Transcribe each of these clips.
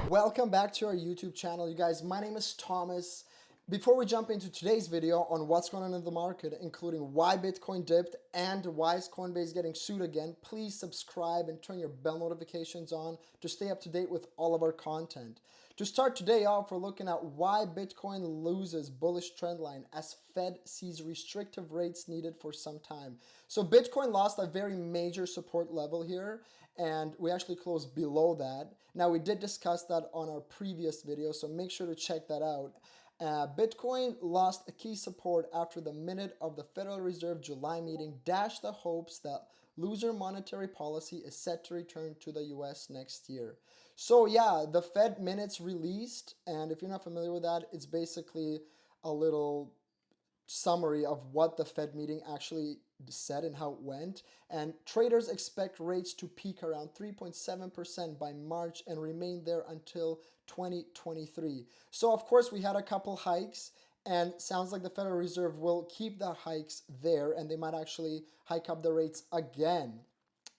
Welcome back to our YouTube channel, you guys. My name is Thomas. Before we jump into today's video on what's going on in the market, including why Bitcoin dipped and why is Coinbase getting sued again, please subscribe and turn your bell notifications on to stay up to date with all of our content. To start today off, we're looking at why Bitcoin loses bullish trend line as Fed sees restrictive rates needed for some time. So Bitcoin lost a very major support level here, and we actually closed below that. Now, we did discuss that on our previous video, so make sure to check that out. Bitcoin lost a key support after the minute of the Federal Reserve July meeting dashed the hopes that looser monetary policy is set to return to the US next year. So yeah, the Fed minutes released, and if you're not familiar with that, it's basically a little summary of what the Fed meeting actually said and how it went. And traders expect rates to peak around 3.7% by March and remain there until 2023. So of course we had a couple hikes, and sounds like the Federal Reserve will keep the hikes there, and they might actually hike up the rates again.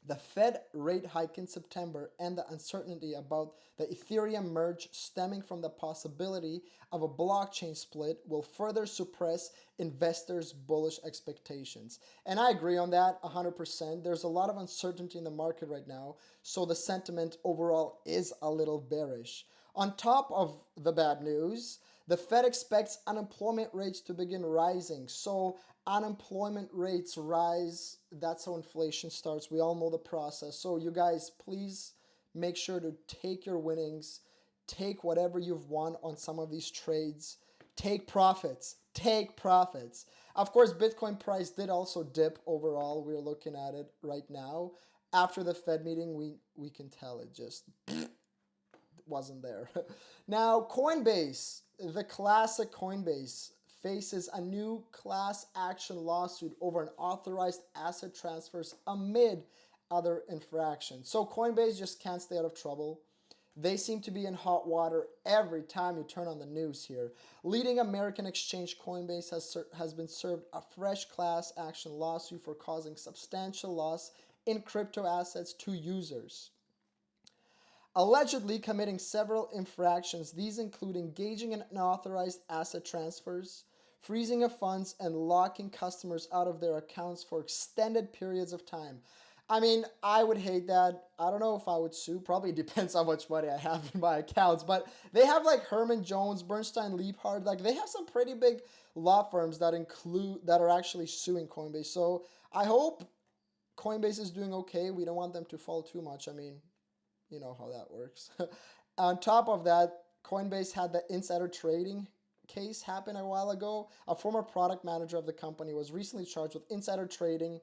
The Fed rate hike in September and the uncertainty about the Ethereum merge stemming from the possibility of a blockchain split will further suppress investors' bullish expectations. And I agree on that 100%. There's a lot of uncertainty in the market right now, so the sentiment overall is a little bearish. On top of the bad news, the Fed expects unemployment rates to begin rising. So unemployment rates rise, that's how inflation starts. We all know the process. So you guys, please make sure to take your winnings, take whatever you've won on some of these trades, take profits, take profits. Of course, Bitcoin price did also dip overall. We're looking at it right now. After the Fed meeting, we can tell it just wasn't there. Now, Coinbase, the classic Coinbase, faces a new class action lawsuit over unauthorized asset transfers amid other infractions. So Coinbase just can't stay out of trouble. They seem to be in hot water every time you turn on the news here. Leading American exchange Coinbase has been served a fresh class action lawsuit for causing substantial loss in crypto assets to users, allegedly committing several infractions. These include engaging in unauthorized asset transfers, freezing of funds, and locking customers out of their accounts for extended periods of time. I mean, I would hate that. I don't know if I would sue. Probably depends how much money I have in my accounts. But they have like Herman Jones, Bernstein Liebhardt. Like they have some pretty big law firms that are actually suing Coinbase. So I hope Coinbase is doing okay. We don't want them to fall too much. I mean, you know how that works. On top of that, Coinbase had the insider trading case happen a while ago. A former product manager of the company was recently charged with insider trading.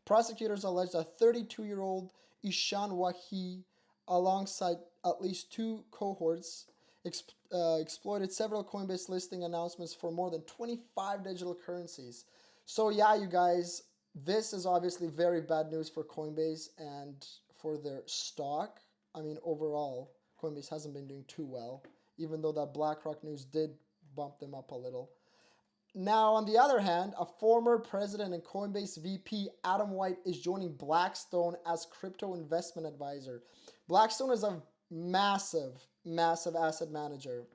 Prosecutors alleged a 32-year-old Ishan Wahi, alongside at least two cohorts, exploited several Coinbase listing announcements for more than 25 digital currencies. So yeah, you guys, this is obviously very bad news for Coinbase and for their stock. I mean, overall, Coinbase hasn't been doing too well, even though that BlackRock news did bump them up a little. Now, on the other hand, a former president and Coinbase VP, Adam White, is joining Blackstone as crypto investment advisor. Blackstone is a massive, massive asset manager.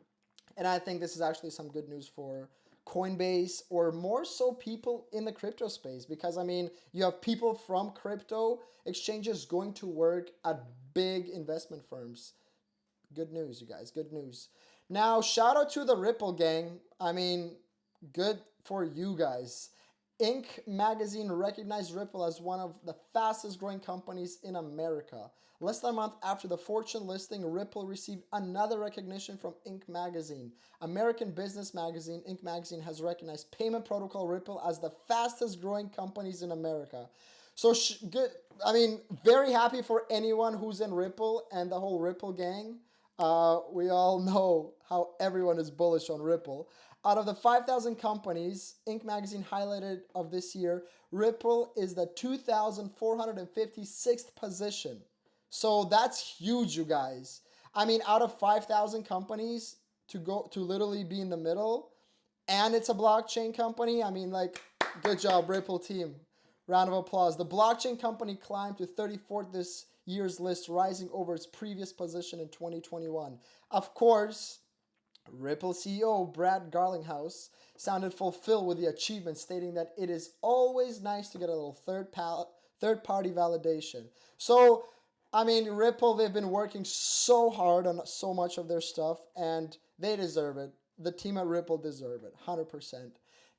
And I think this is actually some good news for Coinbase, or more so people in the crypto space, because I mean, you have people from crypto exchanges going to work at big investment firms. Good news, you guys, good news. Now, shout out to the Ripple gang. I mean, good for you guys. Inc. magazine recognized Ripple as one of the fastest growing companies in America. Less than a month after the Fortune listing, Ripple received another recognition from Inc. magazine. American Business Magazine, Inc. magazine, has recognized payment protocol Ripple as the fastest growing companies in America. So good. I mean, very happy for anyone who's in Ripple and the whole Ripple gang. We all know how everyone is bullish on Ripple. Out of the 5,000 companies Inc. magazine highlighted of this year, Ripple is the 2,456th position. So that's huge, you guys. I mean, out of 5,000 companies to literally be in the middle, and it's a blockchain company. I mean, like, good job, Ripple team. Round of applause. The blockchain company climbed to 34th this year's list, rising over its previous position in 2021. Of course, Ripple CEO Brad Garlinghouse sounded fulfilled with the achievement, stating that it is always nice to get a little third-party validation. So, I mean, Ripple, they've been working so hard on so much of their stuff, and they deserve it. The team at Ripple deserve it, 100%.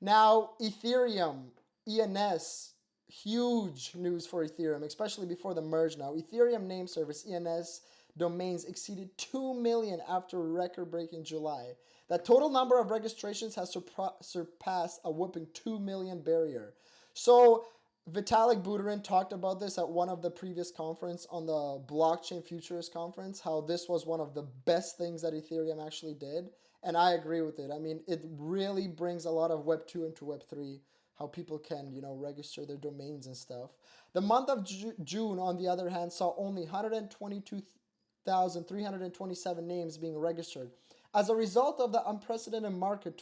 Now, Ethereum, ENS, huge news for Ethereum, especially before the merge now. Ethereum name service, ENS, domains exceeded 2 million after a record-breaking July. The total number of registrations has surpassed a whopping 2 million barrier. So Vitalik Buterin talked about this at one of the previous conference on the Blockchain Futures conference, how this was one of the best things that Ethereum actually did. And I agree with it. I mean, it really brings a lot of Web 2 into Web 3, how people can, register their domains and stuff. The month of June, on the other hand, saw only 122,327 names being registered. As a result of the unprecedented market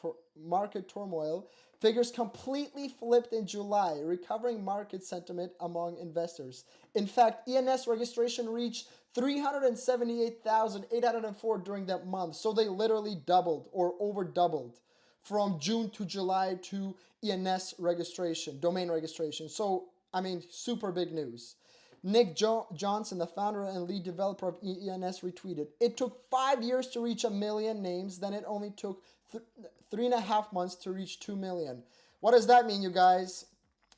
turmoil, figures completely flipped in July, recovering market sentiment among investors. In fact, ENS registration reached 378,804 during that month. So they literally doubled or over doubled from June to July to ENS registration, domain registration. So, I mean, super big news. Nick Johnson, the founder and lead developer of ENS, retweeted, "It took 5 years to reach 1 million names, then it only took 3.5 months to reach 2 million. What does that mean, you guys?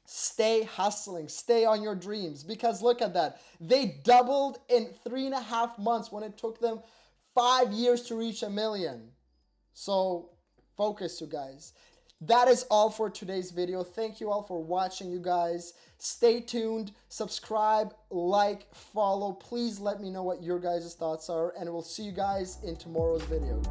Stay hustling, stay on your dreams, because look at that. They doubled in 3.5 months when it took them 5 years to reach 1 million. So focus, you guys. That is all for today's video. Thank you all for watching, you guys. Stay tuned, subscribe, like, follow. Please let me know what your guys' thoughts are, and we'll see you guys in tomorrow's video.